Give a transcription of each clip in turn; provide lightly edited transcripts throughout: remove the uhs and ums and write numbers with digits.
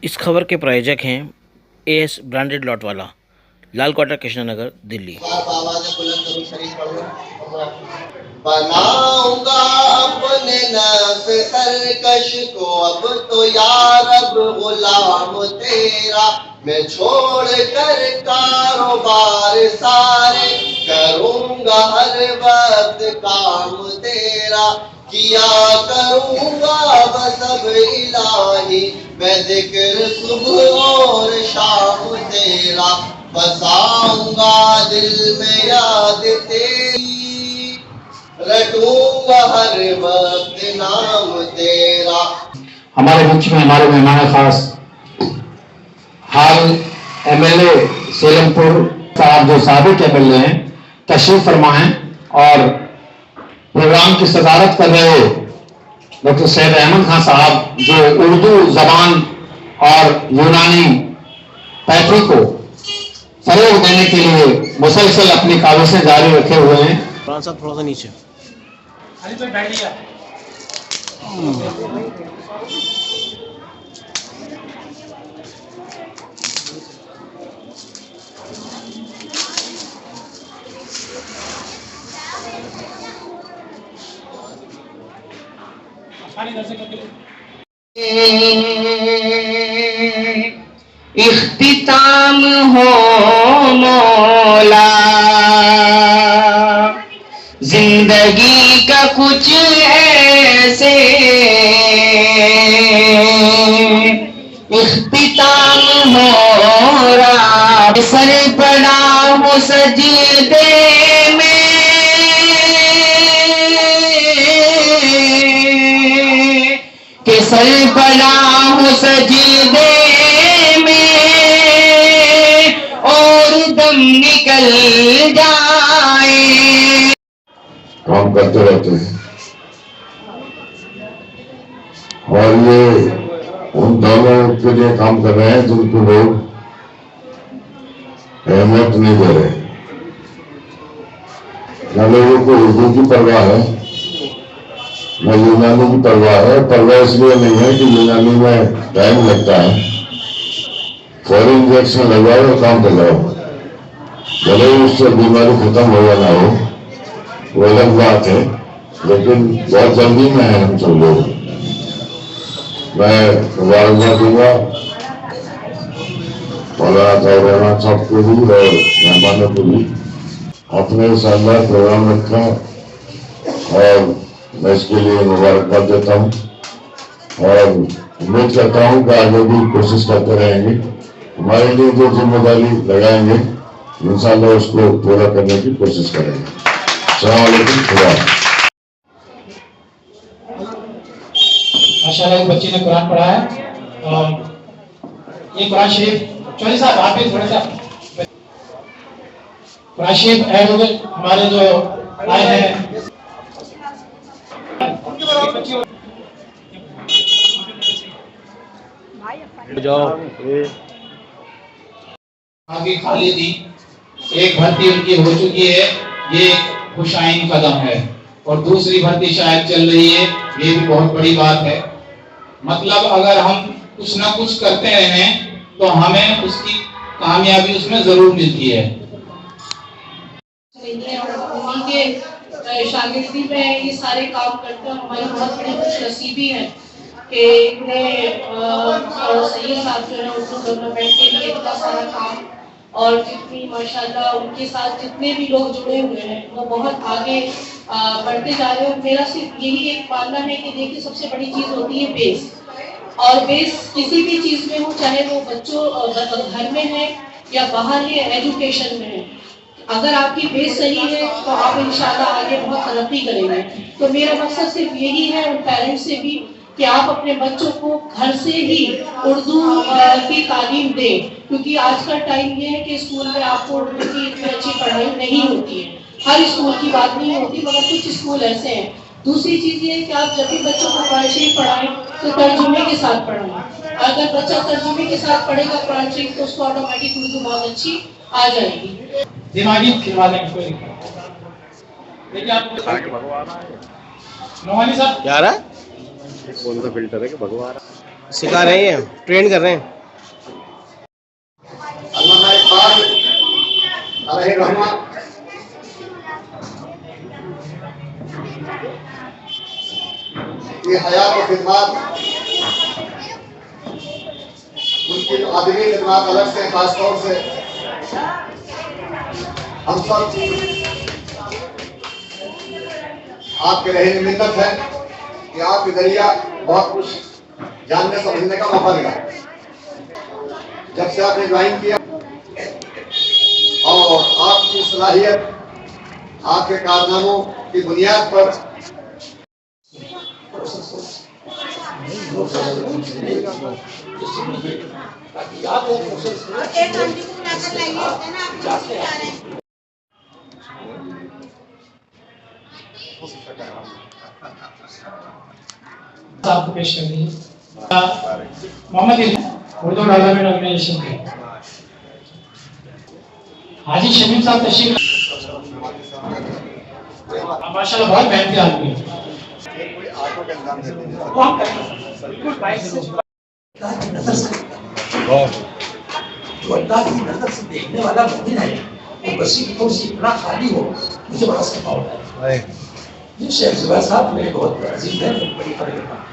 इस खबर के प्रायोजक हैं एएस ब्रांडेड लॉट वाला, लाल क्वार्टर, कृष्णनगर, दिल्ली। बनाऊंगा अपने नफ्स सरकश को अब तो यार अब गुलाम तेरा, मैं छोड़ कर कारोबार सारे करूंगा हर वक्त काम तेरा, किया करूंगा बस अब इलाही मैं जिक्र सुबह और शाम तेरा, बसाऊंगा दिल में याद तेरी, रटूंगा हर वक्त नाम तेरा। हमारे बीच में हमारे मेहमान खास हाल एमएलए सेलमपुर साहब जो साबिक एमएलए हैं तशरीफ फरमा हैं और प्रोग्राम की सदारत कर रहे डॉक्टर सैयद अहमद खान साहब जो उर्दू जबान और यूनानी पैथी को फरोग देने के लिए मुसलसल अपनी काविशें जारी रखे हुए हैं। थोड़ा सा नीचे इख्तिताम हो मौला जिंदगी का कुछ ऐसे, इख्तिताम हो रहा सर पड़ा हो सजदे में, के सर पड़ा हो सजदे दम निकल जाए। काम करते रहते हैं और ये उन दोनों के लिए काम कर रहे हैं जिनको लोग अहमियत नहीं दे रहे। न लोगों को उर्दू की परवाह है न यूनानी की परवाह है। परवाह इसलिए नहीं है कि यूनानी में टाइम लगता है, फौरी इंजेक्शन लगवाओ और काम कर लो, भले ही उससे बीमारी खत्म हो या ना हो वो अलग बात है, लेकिन बहुत जल्दी में है हम सब लोग। मैं मुबारकबाद दूंगा मौलाना साहब सबको भी और मेहमानों को भी। अपने शानदार प्रोग्राम रखा और मैं इसके लिए मुबारकबाद देता हूँ और उम्मीद करता हूँ कि आगे भी कोशिश करते रहेंगे। हमारे लिए जो जिम्मेदारी लगाएंगे इंशाअल्लाह उसको पूरा करने की कोशिश करेंगे। अस्सलाम वालेकुम। माशाल्लाह बच्चे ने कुरान पढ़ा है और ये कुरान शरीफ चौधरी साहब आप भी थोड़ा सा कुरान शरीफ ऐड हो गए हमारे जो आए हैं। आगे खाली थी, एक भर्ती उनकी हो चुकी है, ये एक खुशाइन कदम है और दूसरी भर्ती शायद चल रही है, ये भी बहुत बड़ी बात है। मतलब अगर हम कुछ ना कुछ करते रहें तो हमें उसकी कामयाबी उसमें जरूर मिलती है। शागिर्दी में ये सारे काम करते हैं, हमारी बहुत बड़ी खुशनसीबी है कि इन्हें सही साथ जो है उर्दू डेवलपमेंट के लिए इतना सारा काम और जितनी माशाल्लाह उनके साथ जितने भी लोग जुड़े हुए हैं वो बहुत आगे बढ़ते जा रहे हैं। और मेरा सिर्फ यही एक मानना है कि देखिए सबसे बड़ी चीज़ होती है बेस, और बेस किसी भी चीज़ में हो, चाहे वो बच्चों घर में है या बाहर है, एजुकेशन में है। अगर आपकी बेस सही है तो आप इंशाल्लाह आगे बहुत तरक्की करेंगे। तो मेरा मकसद सिर्फ यही है उन पेरेंट्स से भी कि आप अपने बच्चों को घर से ही उर्दू की तालीम दें, क्योंकि आज का टाइम ये है कि स्कूल में आपको उर्दू की इतनी अच्छी पढ़ाई नहीं होती है। हर स्कूल की बात नहीं होती मगर कुछ स्कूल ऐसे हैं। दूसरी चीज़ ये है कि आप जब भी बच्चों को कुरान शरीफ पढ़ाएं तो तर्जुमे के साथ पढ़ाएं। अगर बच्चा तर्जुमे के साथ पढ़ेगा कुरान शरीफ तो उसको ऑटोमेटिक उर्दू बहुत अच्छी आ जाएगी। दिमागी खिलवा देंगे कोई देखिए आप नोहानी साहब क्या रहा है? कौन सा फिल्टर है कि भगवान सिखा रहे हैं, ट्रेन कर रहे हैं। अलैहि रहमा ये हयात और खिदमत, उनकी आदमी खिदमत अलग से खास तौर से हम सब आपके रहने मिन्नत है कि आपके जरिया बहुत कुछ जानने समझने का मौका मिला। जब से आपने ज्वाइन किया और आपकी सलाहियत, आपके कारनामों की बुनियाद पर आपको पेश कर दी मोहम्मद उर्दू डेवलपमेंट ऑर्गेनाइजेशन के हाजी शमीम साहब तशरीफ, माशाल्लाह बहुत मेहनती आदमी है। तो अल्लाह की नजर से देखने वाला मोमिन है, वो बसी की थोड़ी सी इतना खाली हो, मुझे बड़ा सफा होता है। ये शेख जुबैर साहब मेरे बहुत अजीज हैं, बड़ी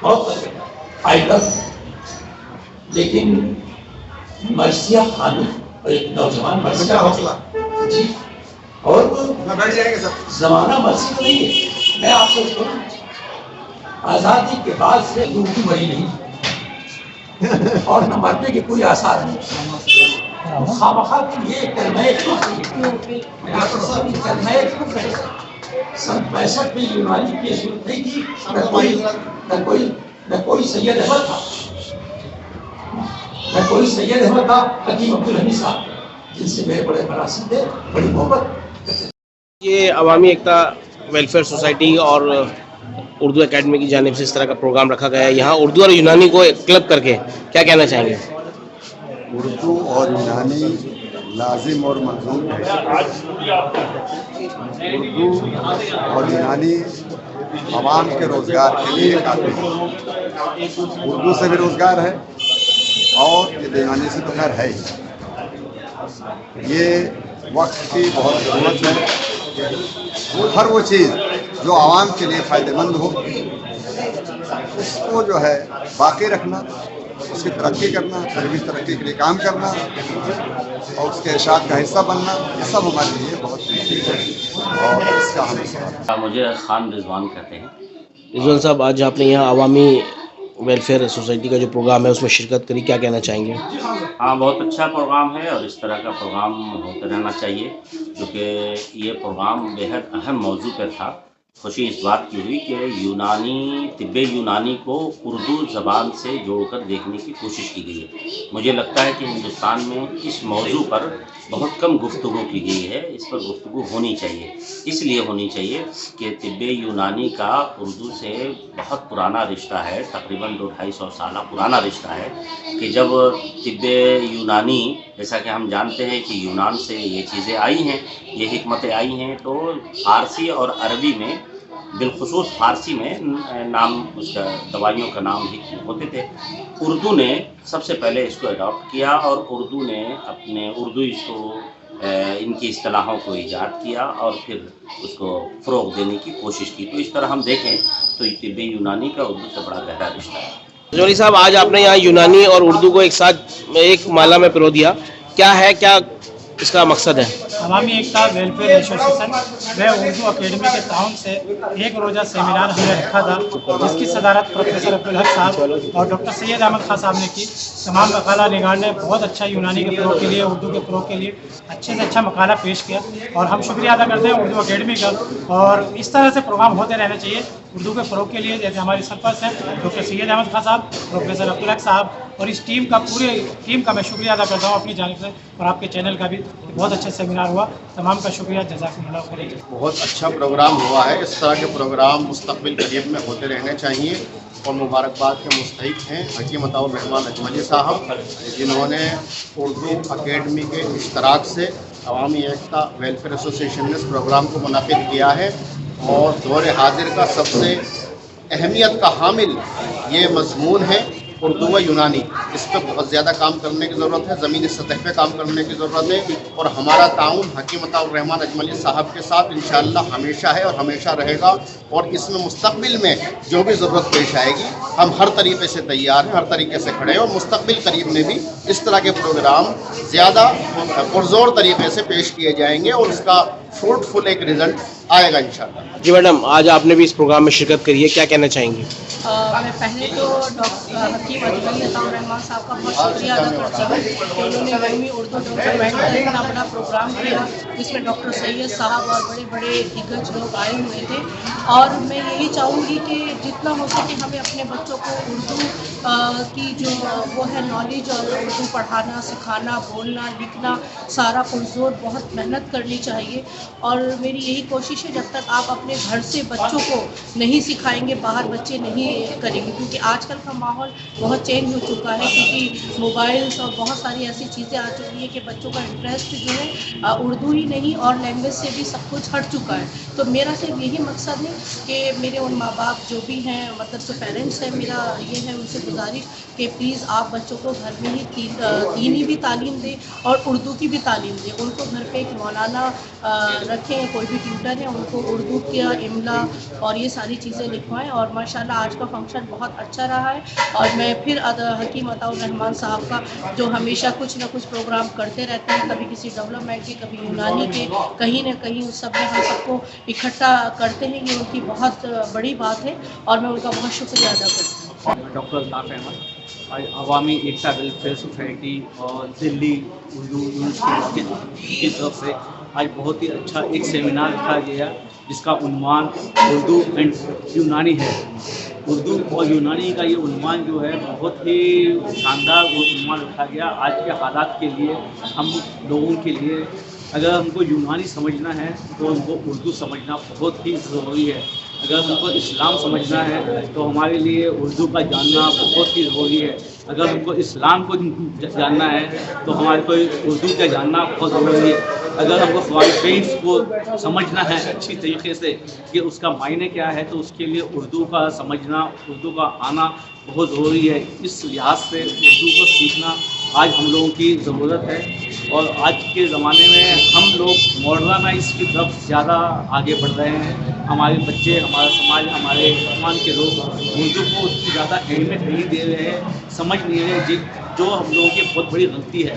बहुत आई लव, लेकिन मर्सिया खानी और एक नौजवान मर्सिया हौसला जी, और जमाना मर्सी तो नहीं है। मैं आपसे आजादी के बाद से दूसरी मरी नहीं और न मरने के कोई आसार नहीं। खामखा ये सन 65 में यूनानी की जरूरत नहीं थी, न कोई सैयद अहमद था, हकीम अब्दुल हमीद साहब जिनसे मेरे बड़े मनासिब थे, बड़ी मोहब्बत। ये अवामी एकता वेलफेयर सोसाइटी और उर्दू एकेडमी की जानिब से इस तरह का प्रोग्राम रखा गया है। यहाँ उर्दू और यूनानी को एक क्लब करके क्या कहना चाहेंगे? उर्दू और यूनानी लाजिम और मंजूर है। उर्दू और यूनानी आवाम के रोज़गार के लिए काफ़ी है। उर्दू से भी रोज़गार है और ये यूनानी से तो खैर है ही। ये वक्त की बहुत ज़रूरत है, हर वो चीज़ जो आवाम के लिए फ़ायदेमंद हो उसको जो है बाकी रखना, उसकी तरक्की करना, सर्विस तरक्की के लिए काम करना और उसके इरशाद का हिस्सा बनना, ये सब हमारे लिए बहुत ज़रूरी है और इसका हम मुझे खान रिजवान कहते हैं। रिजवान साहब, आज आपने यहाँ अवामी वेलफेयर सोसाइटी का जो प्रोग्राम है उसमें शिरकत करी, क्या कहना चाहेंगे? हाँ, बहुत अच्छा प्रोग्राम है और इस तरह का प्रोग्राम होते रहना चाहिए, क्योंकि ये प्रोग्राम बेहद अहम मौजू पर था। खुशी इस बात की हुई कि तिब्बे यूनानी को उर्दू ज़बान से जोड़कर देखने की कोशिश की गई है। मुझे लगता है कि हिंदुस्तान में इस मौजू पर बहुत कम गुफ्तगू की गई है, इस पर गुफ्तगू होनी चाहिए। इसलिए होनी चाहिए कि तिब्बे यूनानी का उर्दू से बहुत पुराना रिश्ता है, तकरीबन 200-250 साल पुराना रिश्ता है कि जब तिब्बे यूनानी, जैसा कि हम जानते हैं कि यूनान से ये चीज़ें आई हैं, ये हिकमतें आई हैं, तो फ़ारसी और अरबी में, बिलखुसूस फ़ारसी में नाम उसका दवाइयों का नाम ही होते थे। उर्दू ने सबसे पहले इसको अडॉप्ट किया और उर्दू ने इसको इनकी इस्तिलाहों को ईजाद किया और फिर उसको फ़रोग़ देने की कोशिश की। तो इस तरह हम देखें तो तिब्बे यूनानी का उर्दू से बड़ा गहरा रिश्ता है। जोली साहब, आज आपने यहाँ यूनानी और उर्दू को एक साथ एक माला में पिरो दिया, क्या है, क्या इसका मकसद है? अवामी एकता वेलफेयर एसोसिएशन व उर्दू अकेडमी के ताउन से एक रोज़ा सेमिनार हमने रखा था, जिसकी सदारत प्रोफेसर अब्दुल हक साहब और डॉक्टर सैयद अहमद खान साहब ने की। तमाम मकाला निगार ने बहुत अच्छा यूनानी के फ़रोग़ के लिए, उर्दू के फ़रोग़ के लिए अच्छे से अच्छा मकाला पेश किया और हम शुक्रिया अदा करते हैं उर्दू अकेडमी का। और इस तरह से प्रोग्राम होते रहने चाहिए उर्दू के फ़रोग़ के लिए। जैसे हमारे सरपंच हैं डॉक्टर सैयद अहमद खान साहब, प्रोफेसर अब्दुल हक साहब और इस टीम का, पूरे टीम का मैं शुक्रिया अदा करता हूँ अपनी जानिब से, और आपके चैनल का भी। बहुत अच्छा सेमिनार हुआ, तमाम का शुक्रिया, जज़ाकुमुल्लाह खैर। बहुत अच्छा प्रोग्राम हुआ है। इस तरह के प्रोग्राम मुस्तक़बिल करीब में होते रहने चाहिए और मुबारकबाद के मुस्तहिक़ हैं हकीम अताउर रहमान अजमली साहब, जिन्होंने उर्दू अकेडमी के इश्तराक से अवामी एकता वेलफेयर एसोसिएशन ने इस प्रोग्राम को मुनक़िद किया है। और दौर हाजिर का सबसे अहमियत का हामिल ये मज़मून है उर्दू व यूनानी, इस पर बहुत ज़्यादा काम करने की ज़रूरत है, ज़मीनी सतह पे काम करने की ज़रूरत है। और हमारा ताउन हकीम अताउर रहमान अजमली साहब के साथ इंशाअल्लाह हमेशा है और हमेशा रहेगा। और इसमें मुस्तक़बिल में जो भी ज़रूरत पेश आएगी हम हर तरीके से तैयार हैं, हर तरीके से खड़े हैं। और मुस्तक़बिल करीब में भी इस तरह के प्रोग्राम ज़्यादा पुरज़ोर तरीके से पेश किए जाएंगे और उसका फ्रूटफुल एक रिज़ल्ट आएगा इंशाअल्लाह। जी मैडम, आज आपने भी इस प्रोग्राम में शिरकत करी है, क्या कहना चाहेंगी? मैं पहले तो डॉक्टर हकीम अजमली अताउर रहमान साहब का बहुत शुक्रिया अदा करती हूँ कि उन्होंने यूमी उर्दू डेवलपमेंट का इतना बड़ा प्रोग्राम किया जिसमें डॉक्टर सैयद साहब और बड़े बड़े दिग्गज लोग आए हुए थे। और मैं यही चाहूँगी कि जितना हो सके हमें अपने बच्चों को उर्दू की जो वो है नॉलेज और उर्दू पढ़ाना, सिखाना, बोलना, लिखना सारा पुरज़ोर बहुत मेहनत करनी चाहिए। और मेरी यही कोशिश है जब तक आप अपने घर से बच्चों को नहीं सिखाएंगे बाहर बच्चे नहीं करेंगे, क्योंकि आजकल का माहौल बहुत चेंज हो चुका है, क्योंकि मोबाइल्स और बहुत सारी ऐसी चीज़ें आ चुकी हैं कि बच्चों का इंटरेस्ट जो है उर्दू ही नहीं और लैंग्वेज से भी सब कुछ हट चुका है। तो मेरा सिर्फ यही मकसद है कि मेरे उन माँ बाप जो भी हैं, मतलब जो पेरेंट्स हैं, मेरा ये है उनसे गुजारिश कि प्लीज़ आप बच्चों को घर में ही दीनी भी तालीम दें और उर्दू की भी तालीम दें। उनको घर पे एक मौलाना रखें, कोई भी ट्यूटर है, उनको उर्दू का इमला और ये सारी चीज़ें लिखवाएं। और माशाल्लाह आज का फंक्शन बहुत अच्छा रहा है। और मैं फिर हकीम अताउर रहमान साहब का जो हमेशा कुछ ना कुछ प्रोग्राम करते रहते हैं, कभी किसी डेवलपमेंट के, कभी यूनानी के, कहीं ना कहीं उस सब में हम सबको इकट्ठा करते हैं, ये उनकी बहुत बड़ी बात है और मैं उनका बहुत शुक्रिया अदा करती हूँ। डॉक्टर अल्ताफ़ अहमद आज अवामी एकता वेलफेयर सोसाइटी और दिल्ली उर्दू यूनिवर्सिटी की तरफ से आज बहुत ही अच्छा एक सेमिनार रखा गया जिसका उन्वान उर्दू एंड यूनानी है। उर्दू और यूनानी का ये उन्वान जो है बहुत ही शानदार उन्वान रखा गया आज के हालात के लिए। हम लोगों के लिए अगर हमको यूनानी समझना है तो हमको उर्दू समझना बहुत ही ज़रूरी है। अगर हमको इस्लाम समझना है तो हमारे लिए उर्दू का जानना बहुत ही ज़रूरी है। अगर हमको इस्लाम को जानना है तो हमारे को उर्दू का जानना बहुत ज़रूरी है। अगर हमको कुरान शरीफ को समझना है अच्छी तरीके से कि उसका मायने क्या है तो उसके लिए उर्दू का समझना, उर्दू का आना बहुत ज़रूरी है। इस लिहाज से उर्दू को सीखना आज हम लोगों की ज़रूरत है। और आज के ज़माने में हम लोग मॉडर्नाइज की तरफ ज़्यादा आगे बढ़ रहे हैं। हमारे बच्चे, हमारा समाज, हमारे मुसलमान के लोग उर्दू को उतनी ज़्यादा अहमियत नहीं दे रहे हैं, समझ नहीं रहे, जो हम लोगों की बहुत बड़ी गलती है।